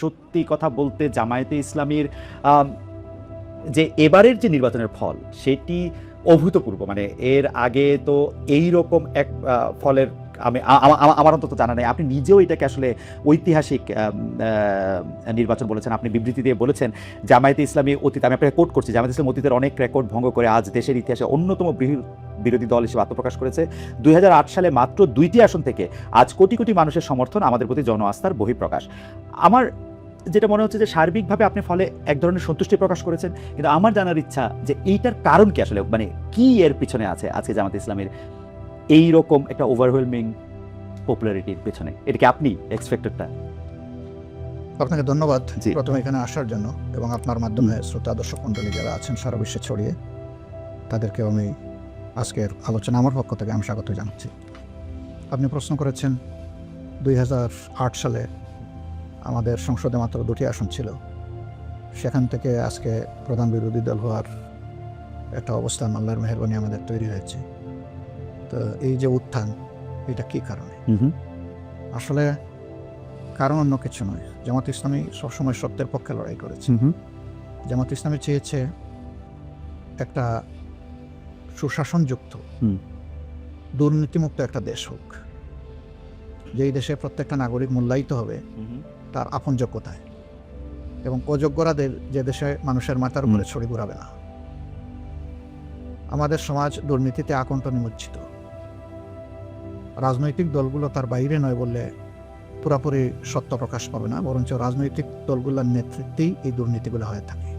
সত্যি কথা বলতে জামায়াতে ইসলামীর যে এবারের যে নির্বাচনের ফল সেটি অভূতপূর্ব। মানে এর আগে তো এই রকম এক ফলের আমার অন্তত জানা নেই। আপনি নিজেও এটাকে আসলে ঐতিহাসিক নির্বাচন বলেছেন। আপনি বিবৃতি দিয়ে বলেছেন জামায়াতে ইসলামী অতীত, আমি আপনাকে কোট করছি, জামায়াতে ইসলামী অতীতের অনেক রেকর্ড ভঙ্গ করে আজ দেশের ইতিহাসে অন্যতম বিরোধী দল হিসেবে আত্মপ্রকাশ করেছে। 2008 সালে মাত্র 2টি আসন থেকে আজ কোটি কোটি মানুষের সমর্থন, আমাদের প্রতি জন আস্থার বহিঃপ্রকাশ। আমার যেটা মনে হচ্ছে যে সার্বিকভাবে আপনি ফলে এক ধরনের সন্তুষ্টি প্রকাশ করেছেন, কিন্তু আমার জানার ইচ্ছা যে এইটার কারণ কি আসলে, মানে কি এর পিছনে আছে আজকে জামায়াতে ইসলামীর এইরকম একটা ওভারওয়েলমিং পপুলারিটির পেছনে? এটা কি আপনি এক্সপেক্টেডটা? আপনাকে ধন্যবাদ প্রথমে এখানে আসার জন্য, এবং আপনার মাধ্যমে শ্রোতা দর্শক মণ্ডলী যারা আছেন সারা বিশ্বে ছড়িয়ে, তাদেরকেও আমি আজকের আলোচনা আমার পক্ষ থেকে আমি স্বাগত জানাচ্ছি। আপনি প্রশ্ন করেছেন 2008 সালে আমাদের সংসদে মাত্র 2টি আসন ছিল, সেখান থেকে আজকে প্রধান বিরোধী দল হওয়ার একটা অবস্থান আল্লাহর মেহেরবানি আমাদের তৈরি হয়েছে। তো এই যে উত্থান, এটা কি কারণে? আসলে কারণ অন্য কিছু নয়। জামাত ইসলামী সবসময় সত্যের পক্ষে লড়াই করেছে। জামাত ইসলামী চেয়েছে একটা সুশাসনযুক্ত দুর্নীতিমুক্ত একটা দেশ হোক, যেই দেশে প্রত্যেকটা নাগরিক মূল্যায়িত হবে তার আপন যোগ্যতায়, এবং অযোগ্যরাদের যে দেশে মানুষের মাথার উপরে ছড়ি ঘুরাবে না। আমাদের সমাজ দুর্নীতিতে আকণ্ঠ নিমজ্জিত। রাজনৈতিক দলগুলো তার বাইরে নয় বললে পুরাপুরি সত্য প্রকাশ পাবে না, বরঞ্চ রাজনৈতিক দলগুলোর নেতৃত্বেই এই দুর্নীতিগুলো হয়ে থাকে,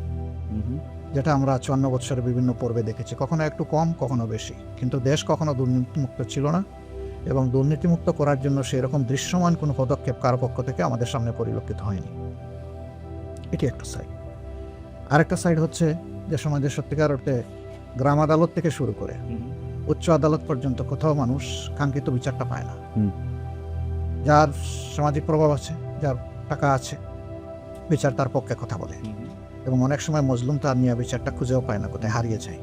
যেটা আমরা 54 বছরে বিভিন্ন পর্বে দেখেছি। কখনো একটু কম, কখনো বেশি, কিন্তু দেশ কখনো দুর্নীতিমুক্ত ছিল না, এবং দুর্নীতিমুক্ত করার জন্য সেরকম দৃশ্যমান কোনো পদক্ষেপ কারো পক্ষ থেকে আমাদের সামনে পরিলক্ষিত হয়নি। এটি একটা সাইড। আরেকটা সাইড হচ্ছে যে সমাজের সত্যিকার অর্থে গ্রাম আদালত থেকে শুরু করে উচ্চ আদালত পর্যন্ত কোথাও মানুষ কাঙ্ক্ষিত বিচারটা পায় না। যার সামাজিক প্রভাব আছে, যার টাকা আছে, বিচার তার পক্ষে কথা বলে, এবং অনেক সময় মজলুম তার নিয়ে বিচারটা খুঁজেও পায় না, কোথায় হারিয়ে যায়।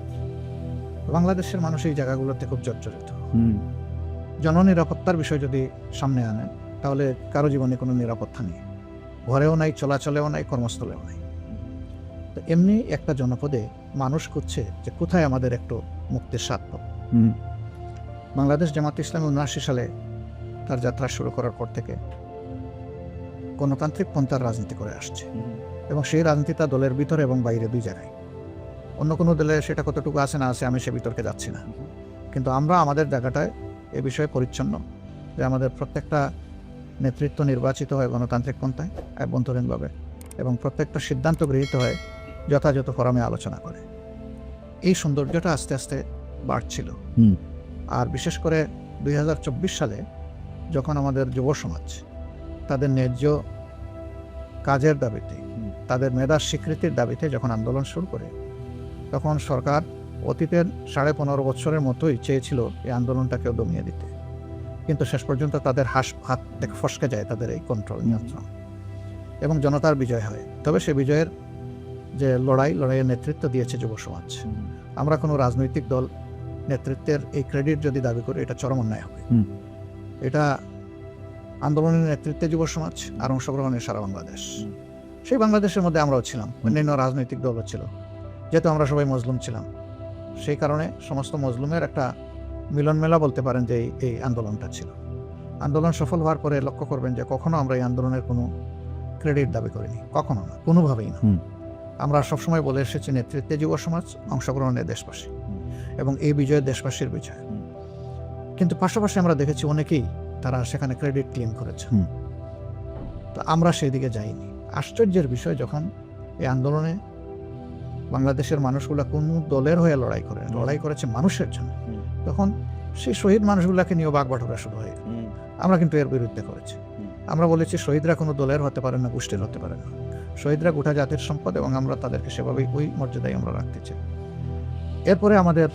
বাংলাদেশের মানুষ এই জায়গাগুলোতে খুব জর্জরিত। জননিরাপত্তার বিষয় যদি সামনে আনেন, তাহলে কারো জীবনে কোনো নিরাপত্তা নেই, ঘরেও নাই, চলাচলেও নাই, কর্মস্থলেও নাই। তো এমনি একটা জনপদে মানুষ খুঁজছে যে কোথায় আমাদের একটু মুক্তির স্বাদ পাবো। বাংলাদেশ জামাত ইসলামী 79 সালে তার যাত্রা শুরু করার পর থেকে গণতান্ত্রিক পন্থার রাজনীতি করে আসছে, এবং সেই রাজনীতিটা দলের ভিতরে এবং বাইরে দুই জায়গায়। অন্য কোনো দলে সেটা কতটুকু আছে না আছে আমি সে বিতর্কে যাচ্ছি না, কিন্তু আমরা আমাদের জায়গাটায় এ বিষয়ে পরিচ্ছন্ন যে আমাদের প্রত্যেকটা নেতৃত্ব নির্বাচিত হয় গণতান্ত্রিক পন্থায় অভ্যন্তরীণভাবে, এবং প্রত্যেকটা সিদ্ধান্ত গৃহীত হয় যথাযথ ফোরামে আলোচনা করে। এই সৌন্দর্যটা আস্তে আস্তে বাড়ছিল। আর বিশেষ করে 2024 সালে যখন আমাদের যুব সমাজ তাদের ন্যায্য কাজের দাবিতে, তাদের মেধার স্বীকৃতির দাবিতে যখন আন্দোলন শুরু করে, তখন সরকার অতীতের 15.5 বছরের মতোই চেয়েছিল এই আন্দোলনটাকেও দমিয়ে দিতে, কিন্তু শেষ পর্যন্ত তাদের হাত থেকে ফসকে যায় তাদের এই কন্ট্রোল, নিয়ন্ত্রণ, এবং জনতার বিজয় হয়। তবে সে বিজয়ের যে লড়াইয়ের নেতৃত্ব দিয়েছে যুব সমাজ। আমরা কোনো রাজনৈতিক দল নেতৃত্বের এই ক্রেডিট যদি দাবি করি, এটা চরম অন্যায় হবে। এটা আন্দোলনের নেতৃত্বে যুব সমাজ আর অংশগ্রহণের সারা বাংলাদেশ। সেই বাংলাদেশের মধ্যে আমরাও ছিলাম, অন্যান্য রাজনৈতিক দলও ছিল। যেহেতু আমরা সবাই মজলুম ছিলাম, সেই কারণে সমস্ত মজলুমের একটা মিলন মেলা বলতে পারেন যে এই আন্দোলনটা ছিল। আন্দোলন সফল হওয়ার পরে লক্ষ্য করবেন যে কখনো আমরা এই আন্দোলনের কোনো ক্রেডিট দাবি করিনি, কখনো না, কোনোভাবেই না। আমরা সবসময় বলে এসেছি নেতৃত্বে যুব সমাজ, অংশগ্রহণের দেশবাসী, এবং এই বিজয় দেশবাসীর বিজয়। কিন্তু পাশাপাশি আমরা দেখেছি অনেকেই তারা সেখানে ক্রেডিট ক্লেম করেছে, তো আমরা সেই দিকে যাইনি। আশ্চর্যের বিষয়, যখন এই আন্দোলনে বাংলাদেশের মানুষগুলা কোন দলের হয়ে লড়াই করেছে মানুষের জন্য, তখন সেই শহীদ মানুষগুলাকে নিয়ে বাগবাটোরা শুরু হয়ে গেল। আমরা কিন্তু এর বিরুদ্ধে করেছি। আমরা বলেছি শহীদরা কোনো দলের হতে পারে না, গোষ্ঠীর হতে পারে না, শহীদরা গোটা জাতির সম্পদ, এবং আমরা তাদেরকে সেভাবেই ওই মর্যাদায় আমরা রাখতে চাই। এরপরে আমাদের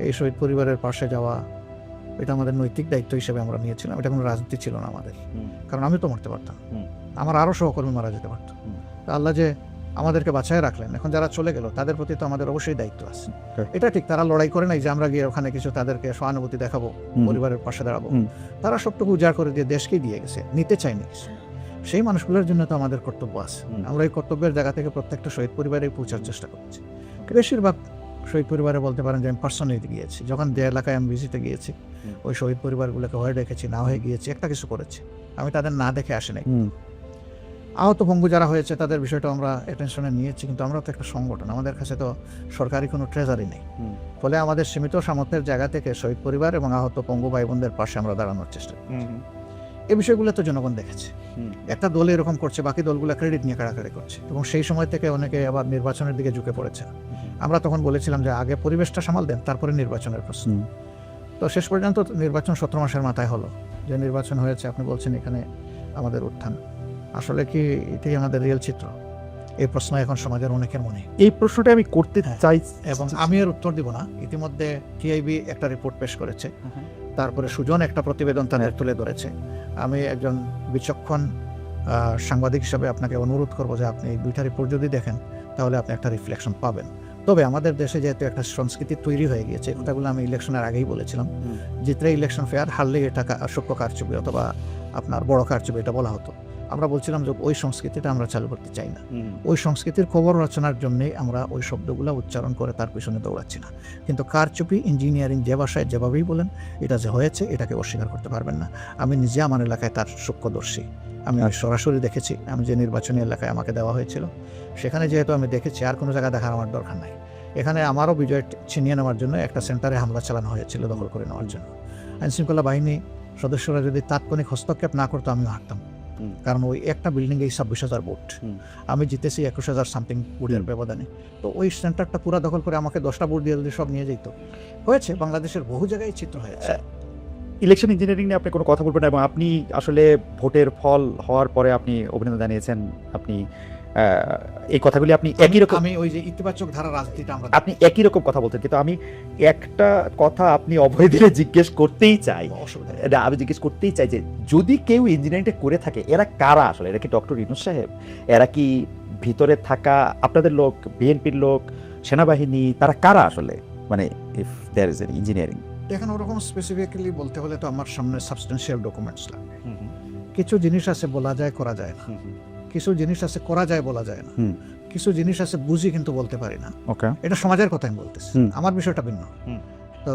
এই শহীদ পরিবারের পাশে যাওয়া, এটা আমাদের নৈতিক দায়িত্ব হিসেবে আমরা নিয়েছিলাম। এটা কোনো রাজনীতি ছিল না আমাদের, কারণ আমি তো মরতে পারতাম, আমার আরও সহকর্মী মারা যেতে পারত। আল্লাহ যে আমাদেরকে বাঁচায় রাখলেন, এখন যারা চলে গেল তাদের প্রতি তো আমাদের অবশ্যই দায়িত্ব আছে। এটা ঠিক, তারা লড়াই করে নাই যে আমরা গিয়ে ওখানে কিছু তাদেরকে সহানুভূতি দেখাবো, পরিবারের পাশে দাঁড়াবো। তারা সবটুকু উজাড় করে দিয়ে দেশকেই দিয়ে গেছে, নিতে চায়নি। সেই মানুষগুলোর জন্য তো আমাদের কর্তব্য আছে। আমরা এই কর্তব্যের জায়গা থেকে প্রত্যেকটা শহীদ পরিবারে পৌঁছার চেষ্টা করছি। বেশিরভাগ শহীদ পরিবারে বলতে পারেন যে আমি পার্সোনালি গিয়েছি, যখন যে এলাকায় আমি ভিজিটে গিয়েছি ওই শহীদ পরিবারগুলোকে হয়ে রেখেছি, না হয়ে গিয়েছি, একটা কিছু করেছি, আমি তাদের না দেখে আসি নাই। আহত পঙ্গু যারা হয়েছে তাদের বিষয়টা আমরা অ্যাটেনশনে নিয়েছি, কিন্তু আমরা তো একটা সংগঠন, আমাদের কাছে তো সরকারি কোনো ট্রেজারি নেই। ফলে আমাদের সীমিত সামর্থ্যের জায়গা থেকে শহীদ পরিবার এবং আহত পঙ্গু ভাই বোনদের পাশে আমরা দাঁড়ানোর চেষ্টা করছি। এই বিষয়গুলো তো জনগণ দেখেছে। একটা দল এরকম করছে, বাকি দলগুলো ক্রেডিট নিয়ে কাড়াকাড়ি করছে, এবং সেই সময় থেকে অনেকে আবার নির্বাচনের দিকে ঝুঁকে পড়েছে। আমরা তখন বলেছিলাম যে আগে পরিবেশটা সামাল দেন, তারপরে নির্বাচনের প্রশ্ন। তো শেষ পর্যন্ত নির্বাচন 17 মাসের মাথায় হলো, যে নির্বাচন হয়েছে। আপনি বলছেন এখানে আমাদের উত্থান, আসলে কি এটাই আমাদের রিয়েল চিত্র? এই প্রশ্ন এখন সমাজের অনেকের মনে। এই প্রশ্নটা আমি করতে চাই, এবং আমি এর উত্তর দিব না। ইতিমধ্যে টিআইবি একটা রিপোর্ট পেশ করেছে, তারপরে সুজন একটা প্রতিবেদন তাদের তুলে ধরেছে। আমি একজন বিচক্ষণ সাংবাদিক হিসাবে আপনাকে অনুরোধ করব যে আপনি এই দুইটা রিপোর্ট যদি দেখেন তাহলে আপনি একটা রিফ্লেকশন পাবেন। তবে আমাদের দেশে যেহেতু একটা সংস্কৃতি তৈরি হয়ে গিয়েছে, এই কথাগুলো আমি ইলেকশনের আগেই বলেছিলাম, জিতলে ইলেকশন ফেয়ার, হারলে এটা সূক্ষ্ম কারচুপি অথবা আপনার বড় কারচুপি, এটা বলা হতো। আমরা বলছিলাম যে ওই সংস্কৃতিটা আমরা চালু করতে চাই না। ওই সংস্কৃতির খবর রচনার জন্যই আমরা ওই শব্দগুলো উচ্চারণ করে তার পিছনে দৌড়াচ্ছি না। কিন্তু কারচুপি, ইঞ্জিনিয়ারিং যে ভাষায় যেভাবেই বলেন, এটা যে হয়েছে এটাকে অস্বীকার করতে পারবেন না। আমি নিজে আমার এলাকায় তার সূক্ষ্মদর্শী, আমি সরাসরি দেখেছি। আমি যে নির্বাচনী এলাকায় আমাকে দেওয়া হয়েছিল সেখানে যেহেতু আমি দেখেছি, আর কোনো জায়গা দেখার আমার দরকার নাই। এখানে আমারও বিজয় ছিনিয়ে নেওয়ার জন্য একটা সেন্টারে হামলা চালানো হয়েছিল, দখল করে নেওয়ার জন্য। আইনশৃঙ্খলা বাহিনী সদস্যরা যদি তাৎক্ষণিক হস্তক্ষেপ না করতো আমিও হারতাম, কারণ ওই একটা বিল্ডিংয়ে 26,000 ভোট, আমি জিতেছি 21,000 সামথিং ভোটের ব্যবধানে। তো ওই সেন্টারটা পুরো দখল করে আমাকে 10টা ভোট দিয়ে সব নিয়ে যেত। হয়েছে, বাংলাদেশের বহু জায়গায় চিত্র হয়েছে। ইলেকশন ইঞ্জিনিয়ারিং নিয়ে আপনি কোনো কথা বলবেন না, এবং আপনি আসলে ভোটের ফল হওয়ার পরে আপনি অভিনন্দন জানিয়েছেন। আপনি এই কথাগুলি আপনি একই রকম, আমি ওই যে ইতিবাচক ধারা রাজনীতিটা আমরা আপনি একই রকম কথা বলতেন, কিন্তু আমি একটা কথা আপনি অভয় দিলে জিজ্ঞেস করতেই চাই। আমি জিজ্ঞেস করতেই চাই যে যদি কেউ ইঞ্জিনিয়ারিংটা করে থাকে, এরা কারা আসলে? এরা কি ডক্টর ইউনূস সাহেব? এরা কি ভিতরে থাকা আপনাদের লোক, বিএনপির লোক, সেনাবাহিনী? তারা কারা আসলে? মানে if there is an engineering. দেখেন, ওরকম স্পেসিফিক্যালি বলতে হলে তো আমার সামনে সাবস্টেন্সিয়াল ডকুমেন্টস লাগবে। কিছু জিনিস আছে বলা যায়, করা যায় না। কিছু জিনিস আছে করা যায়, বলা যায় না। কিছু জিনিস আছে বুঝি কিন্তু বলতে পারি না। এটা সমাজের কথা আমি বলতেছি, আমার বিষয়টা ভিন্ন। তো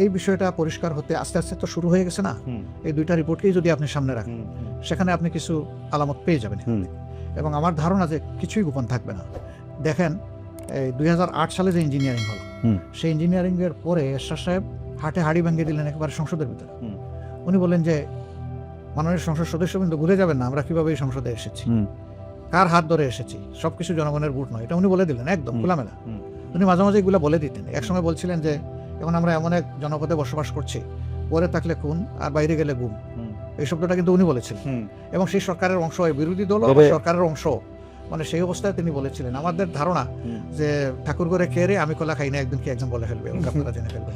এই বিষয়টা পরিষ্কার হতে আস্তে আস্তে তো শুরু হয়ে গেছে না? এই দুইটা রিপোর্টকেই যদি আপনি সামনে রাখেন, সেখানে আপনি কিছু আলামত পেয়ে যাবেন। এবং আমার ধারণা যে কিছুই গোপন থাকবে না। দেখেন, এই 2008 সালে যে ইঞ্জিনিয়ারিং হলো, সেই ইঞ্জিনিয়ারিং এর পরে এরশাদ সাহেব হাটে হাড়ি ভেঙে দিলেন একেবারে সংসদের ভিতরে। উনি বলেন যে মাননীয় সংসদ সদস্য কিন্তু ভুলে যাবেন না আমরা কিভাবে এই সংসদে এসেছি, কার হাত ধরে এসেছি, সবকিছু জনগণের ভোট নয়, এটা উনি বলে দিলেন একদম খোলামেলা। উনি মাঝে মাঝে এগুলো বলে দিতেন। একসময় বলছিলেন যে এখন আমরা এমন এক জনপদে বসবাস করছি, পরে থাকলে খুন আর বাইরে গেলে গুম, এই শব্দটা কিন্তু উনি বলেছিলেন। এবং সেই সরকারের অংশ, বিরোধী দল সরকারের অংশ, মানে সেই অবস্থায় তিনি বলেছিলেন। আমাদের ধারণা যে ঠাকুর ঘরে খেয়ে আমি কলা খাই না, একদিন কি একজন বলে ফেলবে, আপনারা জেনে ফেলবেন।